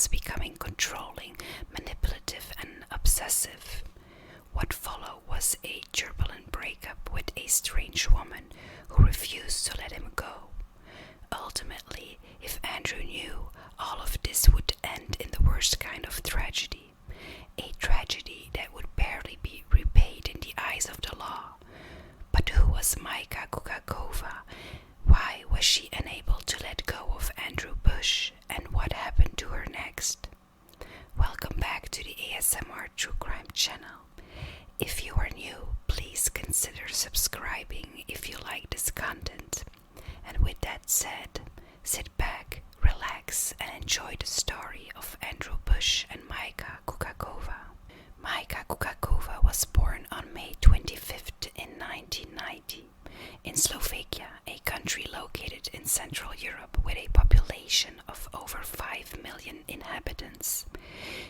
was becoming controlling, manipulative, and obsessive. What followed was a turbulent breakup with a strange woman who refused to let him go. Ultimately, if Andrew knew, all of this would end in the worst kind of tragedy. A tragedy that would barely be repaid in the eyes of the law. But who was Micah Kukukova? Why was she unable to let go of Andrew Bush? And what happened to her next? Welcome back to the ASMR True Crime channel. If you are new, please consider subscribing if you like this content. And with that said, sit back, relax, and enjoy the story of Andrew Bush and Micah Kukukova. Micah Kukukova was born on May 25th in 1990 in Slovakia, a country located in Central Europe with a population of over 5 million inhabitants.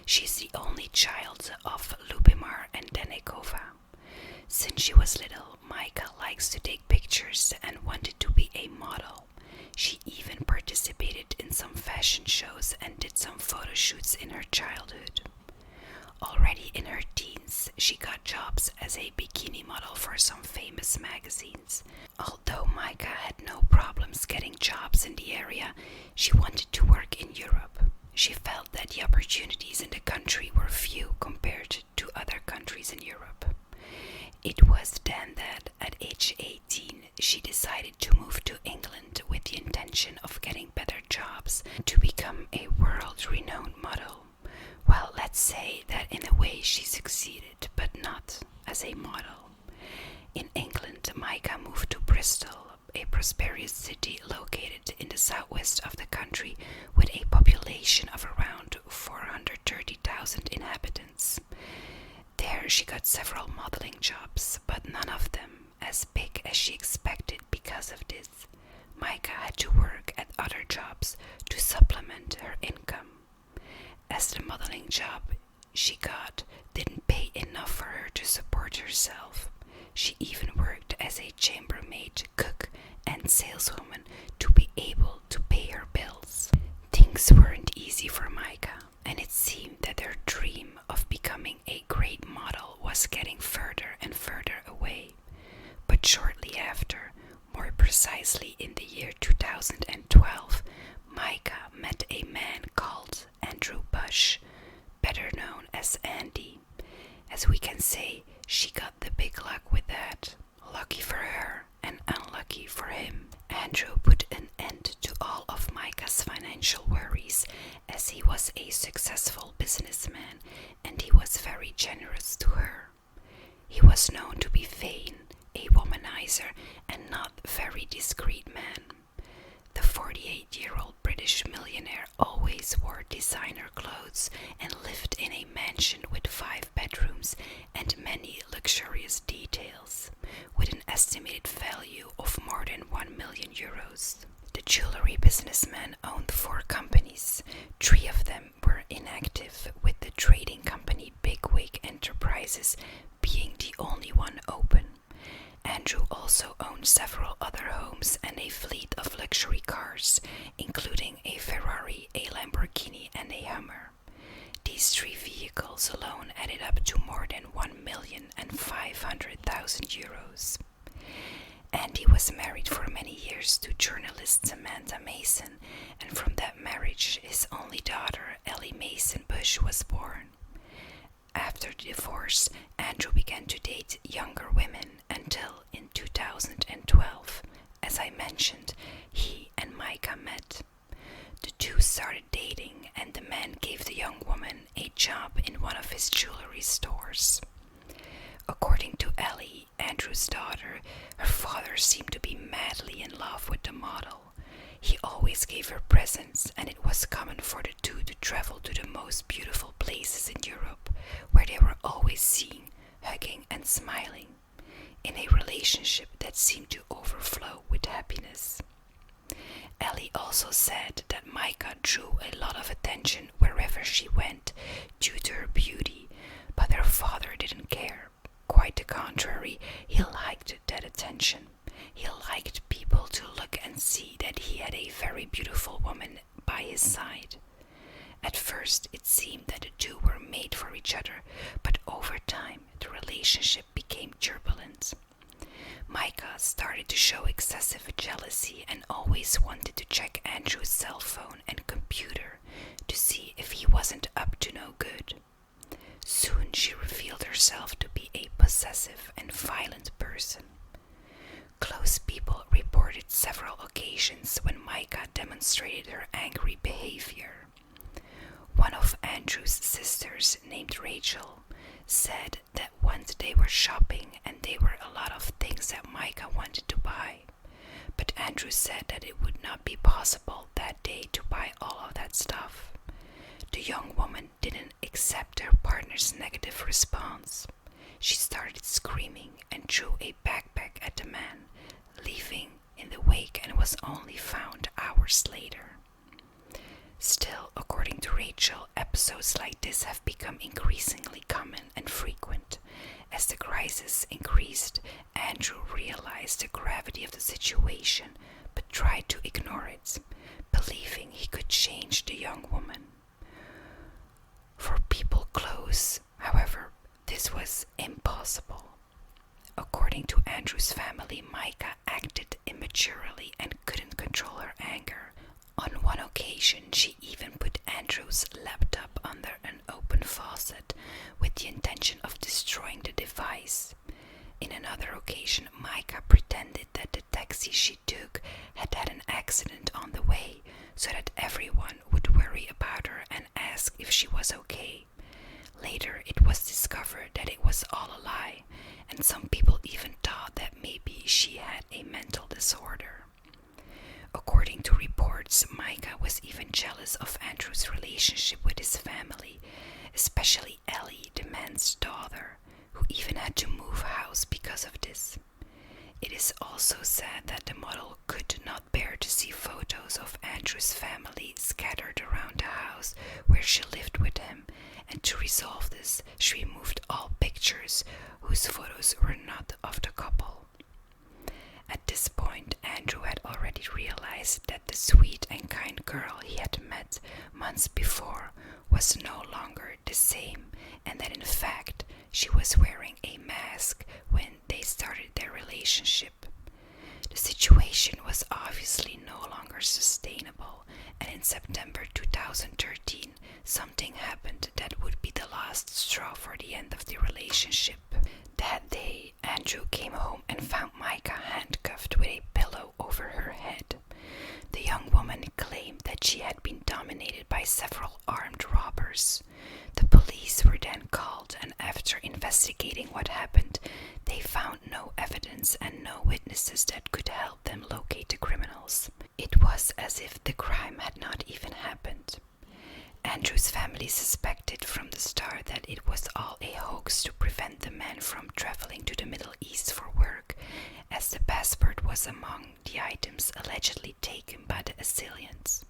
She's the only child of Lubimar and Denekova. Since she was little, Micah likes to take pictures and wanted to be a model. She even participated in some fashion shows and did some photo shoots in her childhood. Already in her teens, she got jobs as a bikini model for some famous magazines. Although Micah had no problems getting jobs in the area, she wanted to work in Europe. She felt that the opportunities in the country were few compared to other countries in Europe. It was then that, at age 18, she decided to move to England with the intention of getting better jobs to become a world-renowned model. Well, let's say that in a way she succeeded, but not as a model. In England, Micah moved to Bristol, a prosperous city located in the southwest of the country with a population of around 430,000 inhabitants. There she got several modeling jobs, but none of them as big as she expected. Because of this, Micah had to work at other jobs to supplement her income. As the modeling job she got didn't pay enough for her to support herself. She even worked as a chambermaid, cook, and saleswoman to be able to pay her bills. Things weren't easy for Micah, and it seemed that her dream of becoming a great model was getting further and further away. But shortly after, more precisely in the year 2012, Micah met a man called Andrew Bush, better known as Andy. As we can say, she got the big luck with that. Lucky for her and unlucky for him. Andrew put an end to all of Micah's financial worries, as he was a successful businessman and he was very generous to her. He was known to be vain, a womanizer, and not very discreet man. The 48-year-old British millionaire always wore designer clothes and lived in a mansion with 5 bedrooms and many luxurious details, with an estimated value of more than 1 million euros. The jewelry businessman owned 4 companies. 3 of them were inactive, with the trading company Bigwig Enterprises being the only one open. Andrew also owned several other homes and a fleet of luxury cars, including a Ferrari, a Lamborghini, and a Hummer. These 3 vehicles alone added up to more than 1,500,000 euros. Andy was married for many years to journalist Samantha Mason, and from that marriage his only daughter, Ellie Mason Bush, was born. After the divorce, Andrew began to date younger women until in 2012, as I mentioned, he and Micah met. The two started dating and the man gave the young woman a job in one of his jewelry stores. According to Ellie, Andrew's daughter, her father seemed to be madly in love with the model. He always gave her presents, and it was common for the two to travel to the most beautiful places in Europe, where they were always seen, hugging and smiling, in a relationship that seemed to overflow with happiness. Ellie also said that Micah drew a lot of attention wherever she went due to her beauty, but her father didn't care. Quite the contrary, he liked that attention. He liked people to look and see that he had a very beautiful woman by his side. At first first, it seemed that the two were made for each other, but over time, the relationship became turbulent. Mayka started to show excessive jealousy and always wanted to check Andrew's cell phone and computer to see if he wasn't up to no good. Soon she revealed herself to be a possessive and violent person. Close people reported several occasions when Mayka demonstrated her angry behavior. One of Andrew's sisters, named Rachel, said that once they were shopping and there were a lot of things that Mayka wanted to buy, but Andrew said that it would not be possible that day to buy all of that stuff. The young woman didn't accept her partner's negative response. She started screaming and threw a backpack at the man, leaving in the wake, and was only found hours later. Still, according to Rachel, episodes like this have become increasingly common and frequent. As the crisis increased, Andrew realized the gravity of the situation, but tried to ignore it, believing he could change the young woman. For people close, however, this was impossible. According to Andrew's family, Mayka acted immaturely and couldn't control her anger. On one occasion, she even put Andrew's laptop under an open faucet with the intention of destroying the device. In another occasion, Mayka pretended that the taxi she took had an accident on the way, so that everyone would worry about her and ask if she was okay. Later, it was discovered that it was all a lie, and some people even thought that maybe she had a mental disorder. According to reports, Mayka was even jealous of Andrew's relationship with his family, especially Ellie, the man's daughter, who even had to move house because of this. It is also said that the model could not bear to see photos of Andrew's family scattered around the house where she lived with him, and to resolve this, she removed all pictures whose photos were not of the couple. At this point, Andrew had already realized that the sweet and kind girl he had met months before was no longer the same, and that in fact she was wearing a mask when they started their relationship. The situation was obviously no longer sustainable, and in September 2013, something happened that would be the last straw for the end of the relationship. That day, Andrew came home and found Mayka handcuffed with a pillow over her head. The young woman claimed that she had been dominated by several armed robbers. The police were then called, and after investigating what happened, they found no evidence and no witnesses that could help them locate the criminals. It was as if the crime had not even happened. Andrew's family suspected from the start that it was all a hoax to prevent the man from traveling to the Middle East for work, as the passport was among the items allegedly taken by the assailants.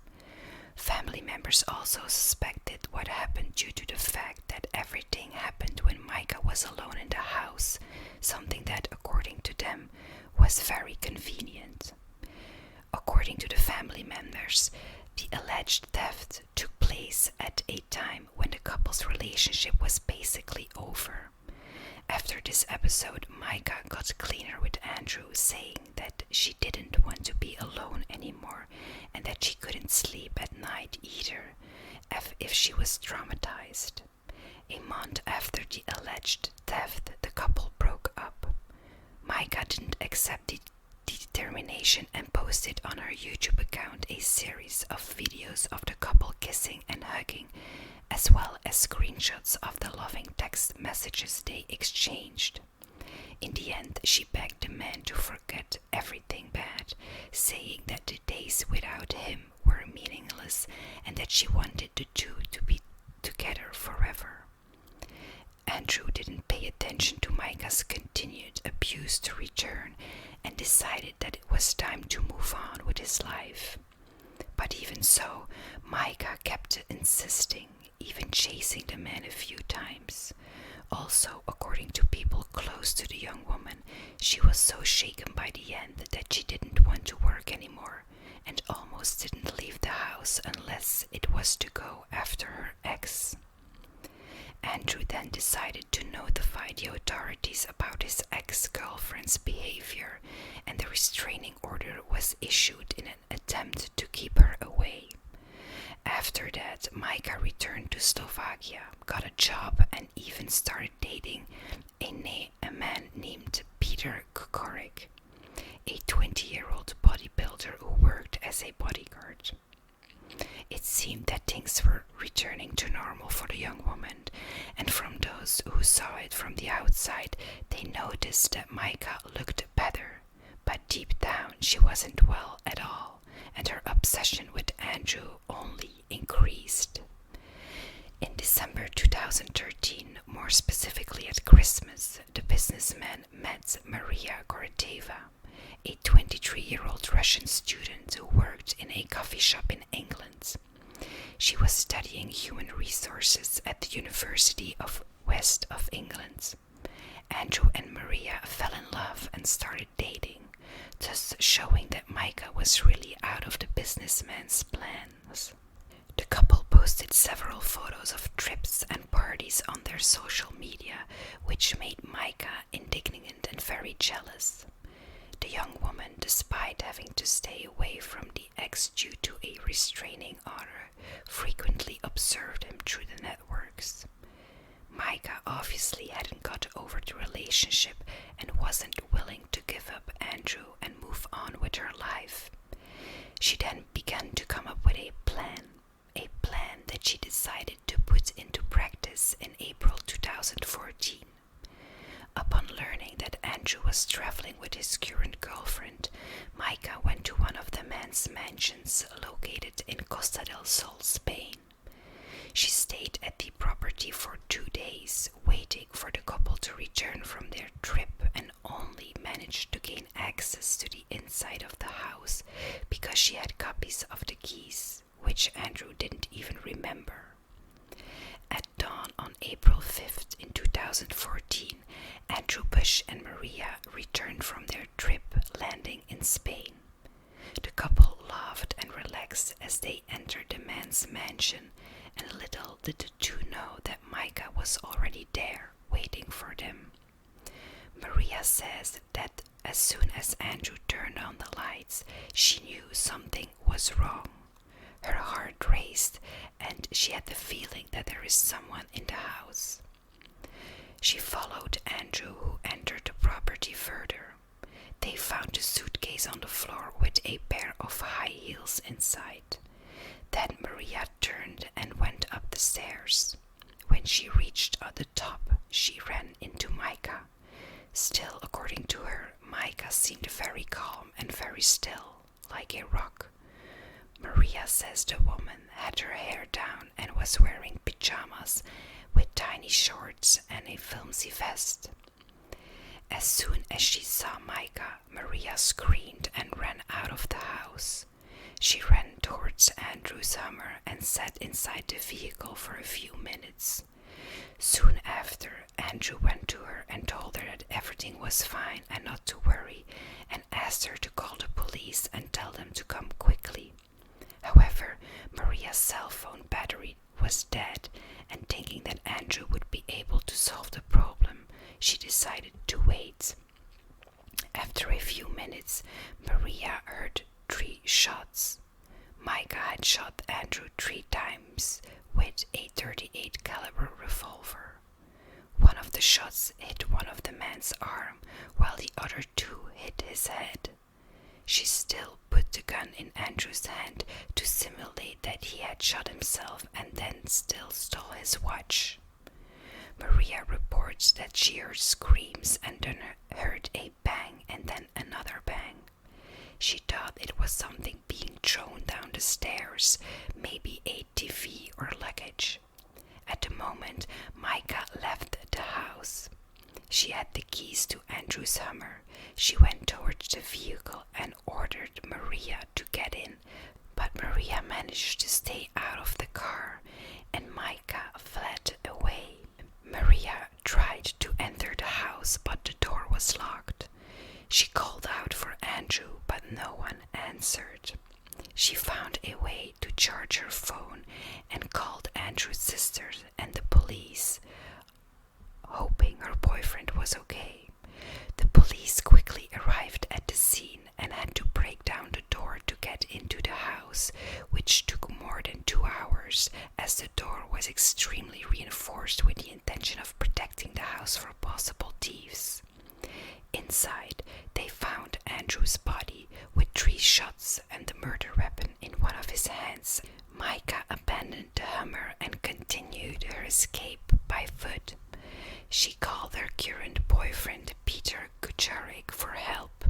Family members also suspected what happened due to the fact that everything happened when Mayka was alone in the house, something that, according to them, was very convenient. According to the family members, the alleged theft took place at a time when the couple's relationship was basically over. After this episode, Mayka got cleaner with Andrew, saying that she didn't want to be alone anymore and that she couldn't sleep at night either, if she was traumatized. A month after the alleged theft, the couple broke up. Mayka didn't accept the determination and posted on her YouTube account a series of videos of the couple kissing and hugging, as well as screenshots of the loving text messages they exchanged. In the end, she begged the man to forget everything bad, saying that the days without him were meaningless and that she wanted the two to be together forever. Andrew didn't pay attention to Mayka's continued abuse to return and decided that it was time to move on with his life. But even so, Mayka kept insisting, even chasing the man a few times. Also, according to people close to the young woman, she was so shaken by the end that she didn't want to work anymore and almost didn't leave the house unless it was to go after her ex. Andrew then decided to notify the authorities about his ex-girlfriend's behavior, and the restraining order was issued in an attempt to keep her away. After that, Mayka returned to Slovakia, got a job, and even started dating a man named Peter Kukucova, a 20-year-old bodybuilder who worked as a bodyguard. It seemed that things were returning to normal for the young woman, and from those who saw it from the outside, they noticed that Mayka looked better, but deep down she wasn't well at all, and her obsession with Andrew only increased. In December 2013, more specifically at Christmas, the businessman met Maria Gorateva, a 23-year-old Russian student who worked in a coffee shop in England. She was studying human resources at the University of West of England. Andrew and Maria fell in love and started dating, thus showing that Mayka was really out of the businessman's plans. The couple posted several photos of trips and parties on their social media, which made Mayka indignant and very jealous. The young woman, despite having to stay away from the ex due to a restraining order, frequently observed him through the networks. Mayka obviously hadn't got over the relationship and wasn't willing to give up Andrew and move on with her life. She then began to come up with a plan that she decided to put into practice in April 2014. Upon learning that Andrew was traveling with his current girlfriend, Mayka went to one of the man's mansions located in Costa del Sol, Spain. She stayed at the property for 2 days, waiting for the couple to return from their trip, and only managed to gain access to the inside of the house because she had copies of the keys, which Andrew didn't even remember. At dawn on April 5th in 2014, Andrew Bush and Maria returned from their trip, landing in Spain. The couple laughed and relaxed as they entered the man's mansion, and little did the two know that Mayka was already there, waiting for them. Maria says that as soon as Andrew turned on the lights, she knew something was wrong. Her heart raced, and she had the feeling that there is someone in the house. She followed Andrew, who entered the property further. They found a suitcase on the floor with a pair of high heels inside. Then Maria turned and went up the stairs. When she reached the top, she ran into Mayka. Still, according to her, Mayka seemed very calm and very still, like a rock. Maria says the woman had her hair down and was wearing pajamas with tiny shorts and a flimsy vest. As soon as she saw Mayka, Maria screamed and ran out of the house. She ran towards Andrew's Hummer and sat inside the vehicle for a few minutes. Soon after, Andrew went to her and told her that everything was fine and not to worry, and asked her to call the police and tell them to come quickly. However, Maria's cell phone battery was dead, and thinking that Andrew would be able to solve the problem, she decided to wait. After a few minutes, Maria heard 3 shots. Mayka had shot Andrew 3 times with a .38 caliber revolver. One of the shots hit one of the man's arm, while the other 2 hit his head. She still put the gun in Andrew's hand to simulate that he had shot himself, and then still stole his watch. Maria reports that she heard screams and then heard a bang and then another bang. She thought it was something being thrown down the stairs, maybe a TV or luggage. At the moment, Mayka left the house. She had the keys to Andrew's Hummer. She went towards the vehicle and ordered Maria to get in, but Maria managed to stay out of the car, and Mayka fled away. Maria tried to enter the house, but the door was locked. She called out for Andrew, but no one answered. charge her phone and called Andrew's sisters and the police, hoping her boyfriend was okay. The police quickly arrived at the scene and had to break down the door to get into the house, which took more than 2 hours, as the door was extremely reinforced with the intention of protecting the house from possible thieves. Inside, they found Andrew's body with 3 shots and the murder weapon in one of his hands. Mayka abandoned the Hummer and continued her escape by foot. She called her current boyfriend, Peter Kukucova, for help.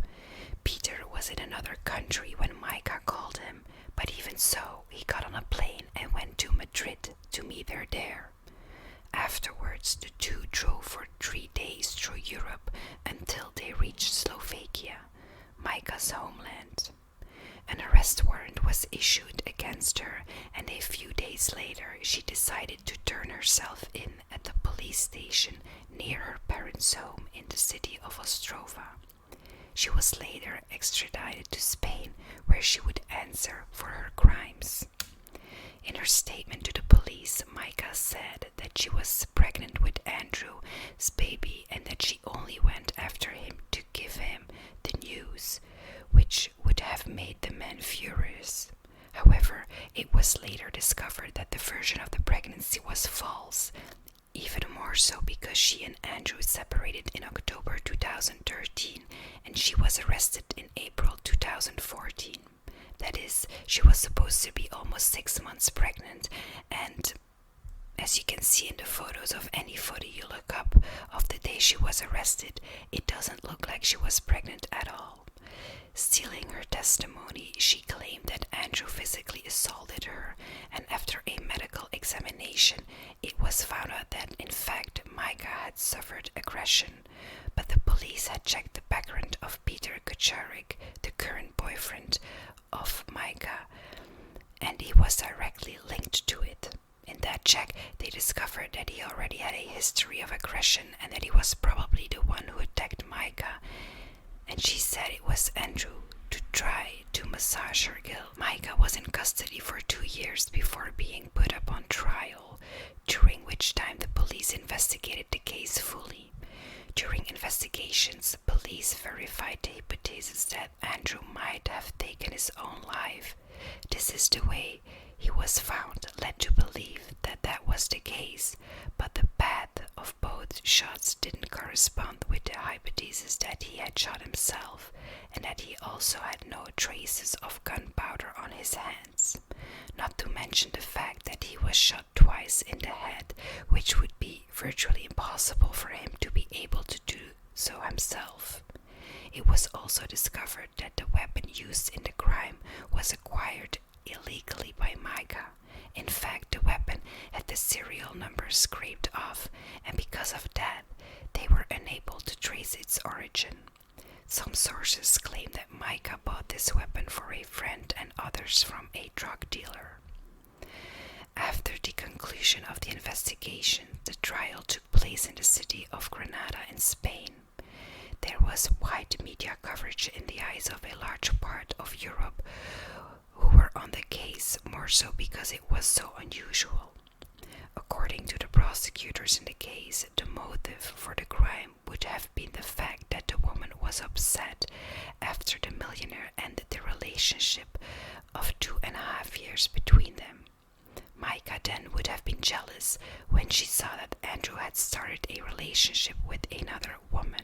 Peter was in another country when Mayka called him, but even so, he got on a plane and went to Madrid to meet her there. Afterwards, the two drove for 3 days through Europe until they reached Slovakia, Mayka's homeland. An arrest warrant was issued against her, and a few days later she decided to turn herself in at the police station near her parents' home in the city of Ostrova. She was later extradited to Spain, where she would answer for her crimes. In her statement to the police, Mayka said that she was pregnant with Andrew's baby and that she only went after him to give him the news, which would have made the man furious. However, it was later discovered that the version of the pregnancy was false, even more so because she and Andrew separated in October 2013 and she was arrested in April 2014. That is, she was supposed to be almost 6 months pregnant, and as you can see in the photos of any photo you look up of the day she was arrested, it doesn't look like she was pregnant at all. Stealing her testimony, she claimed that Andrew physically assaulted her, and after a medical examination, it was found out that in fact Mayka had suffered aggression, but the police had checked the background of Peter Kukucova, the current boyfriend of Mayka, and he was directly linked to it. In that check, they discovered that he already had a history of aggression and that he was probably the one who attacked Mayka, and she said it was Andrew to try to massage her guilt. Mayka was in custody for 2 years before being put up on trial, during which time the police investigated the case fully. During investigations, police verified the hypothesis that Andrew might have taken his own life. This is the way he was found, led to believe that that was the case, but the path of both shots didn't correspond with the hypothesis that he had shot himself, and that he also had no traces of gunpowder on his hands. Not to mention the fact that he was shot twice in the head, which would be virtually impossible for him to be able to do so himself. It was also discovered that the weapon used in the crime was acquired illegally by Mayka. In fact, the weapon had the serial number scraped off, and because of that, they were unable to trace its origin. Some sources claim that Mayka bought this weapon for a friend and others from a drug dealer. After the conclusion of the investigation, the trial took place in the city of Granada in Spain. There was wide media coverage in the eyes of a large part of Europe who were on the case, more so because it was so unusual. According to the prosecutors in the case, the motive for the crime would have been the fact that the woman was upset after the millionaire ended the relationship of 2.5 years between them. Mayka then would have been jealous when she saw that Andrew had started a relationship with another woman.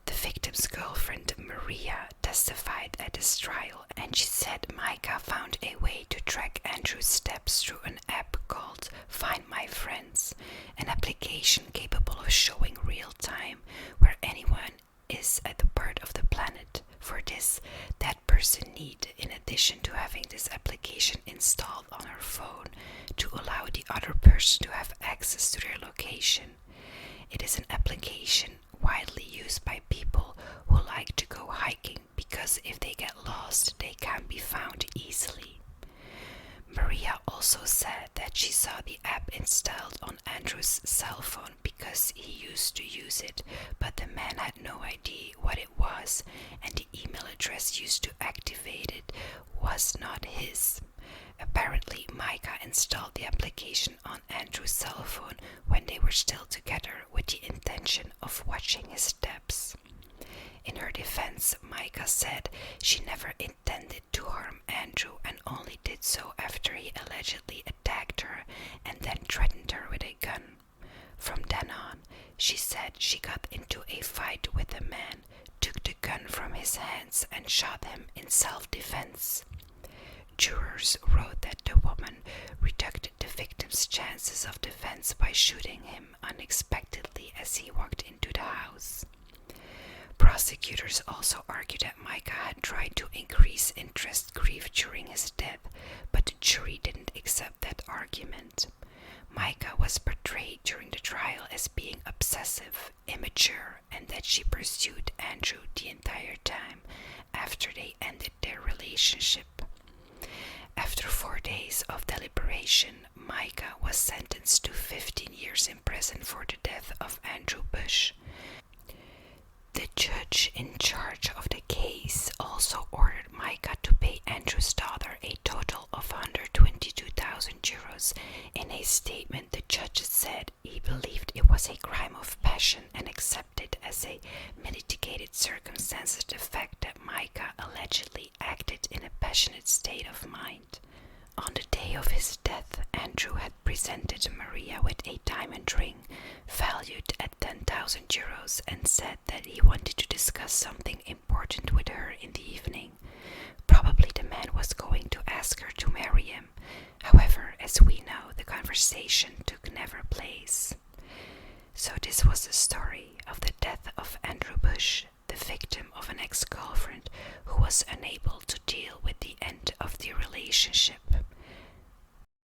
The victim's girlfriend, Maria, testified at this trial, and she said Mayka found a way to track Andrew's steps through an app called Find My Friends, an application capable of showing real time where anyone is at the part of the planet. For this, that person need, in addition to having this application installed on her phone, to allow the other person to have access to their location. It is an application widely used by people who like to go hiking because if they get lost, they can be found easily. Maria also said that she saw the app installed on Andrew's cell phone because he used to use it, but the man had no idea what it was, and the email address used to activate it was not his. Apparently, Micah installed the application on Andrew's cell phone when they were still together with the intention of watching his steps. In her defense, Micah said she never intended to harm Andrew and only did so after he allegedly attacked her and then threatened her with a gun. From then on, she said she got into a fight with a man, took the gun from his hands and shot him in self-defense. Jurors wrote that the woman reduced the victim's chances of defense by shooting him unexpectedly as he walked into the house. Prosecutors also argued that Micah had tried to increase interest grief during his death, but the jury didn't accept that argument. Micah was portrayed during the trial as being obsessive, immature, and that she pursued Andrew the entire time after they ended their relationship. After 4 days of deliberation, Micah was sentenced to 15 years in prison for the death of Andrew Bush. The judge in charge of the case also ordered Micah to pay Andrew's daughter a total of 122,000 euros. In a statement, the judge said he believed it was a crime of passion and accepted as a mitigated circumstance the fact that Micah allegedly acted in a passionate state of mind. On the day of his death, Andrew had presented Maria with a diamond ring valued at 10,000 euros and said that he wanted to discuss something important with her in the evening. Probably the man was going to ask her to marry him. However, as we know, the conversation took never place. So this was the story of the death of Andrew Bush, the victim of an ex-girlfriend who was unable to deal with the end of the relationship.